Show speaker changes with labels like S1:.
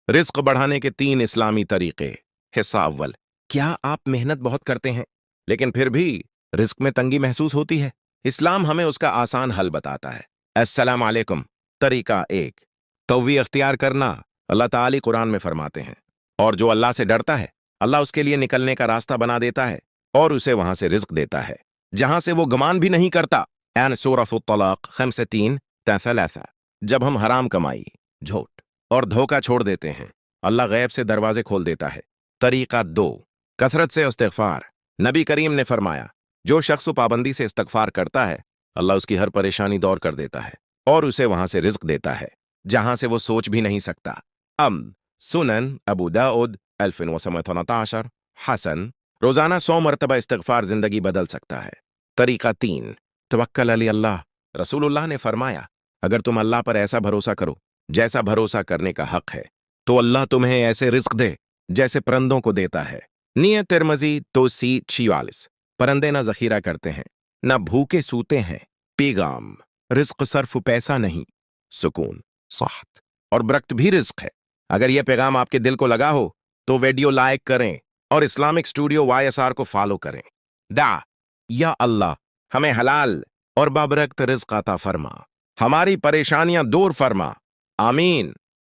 S1: رزق بڑھانے کے 3 اسلامی طریقے۔ حصہ اول، کیا آپ محنت بہت کرتے ہیں لیکن پھر بھی رزق میں تنگی محسوس ہوتی ہے؟ اسلام ہمیں اس کا آسان حل بتاتا ہے۔ السلام علیکم۔ طریقہ 1، تووی اختیار کرنا۔ اللہ تعالی قرآن میں فرماتے ہیں، اور جو اللہ سے ڈرتا ہے اللہ اس کے لیے نکلنے کا راستہ بنا دیتا ہے اور اسے وہاں سے رزق دیتا ہے جہاں سے وہ گمان بھی نہیں کرتا۔ سورۃ الطلاق 5:3-3۔ جب ہم حرام کمائی، جھوٹ اور دھوکہ چھوڑ دیتے ہیں اللہ غیب سے دروازے کھول دیتا ہے۔ طریقہ 2، کثرت سے استغفار۔ نبی کریم نے فرمایا، جو شخص پابندی سے استغفار کرتا ہے اللہ اس کی ہر پریشانی دور کر دیتا ہے اور اسے وہاں سے رزق دیتا ہے جہاں سے وہ سوچ بھی نہیں سکتا۔ سنن ابو داؤد 1918 حسن۔ روزانہ 100 مرتبہ استغفار زندگی بدل سکتا ہے۔ طریقہ 3، توکل علی اللہ۔ رسول اللہ نے فرمایا، اگر تم اللہ پر ایسا بھروسہ کرو جیسا بھروسہ کرنے کا حق ہے تو اللہ تمہیں ایسے رزق دے جیسے پرندوں کو دیتا ہے۔ نیت ترمذی 2:46۔ پرندے نہ ذخیرہ کرتے ہیں نہ بھوکے سوتے ہیں۔ پیغام، رزق صرف پیسہ نہیں، سکون، صحت اور برکت بھی رزق ہے۔ اگر یہ پیغام آپ کے دل کو لگا ہو تو ویڈیو لائک کریں اور اسلامک اسٹوڈیو YSR کو فالو کریں۔ یا اللہ ہمیں حلال اور بابرکت رزق عطا فرما، ہماری پریشانیاں دور فرما، آمین۔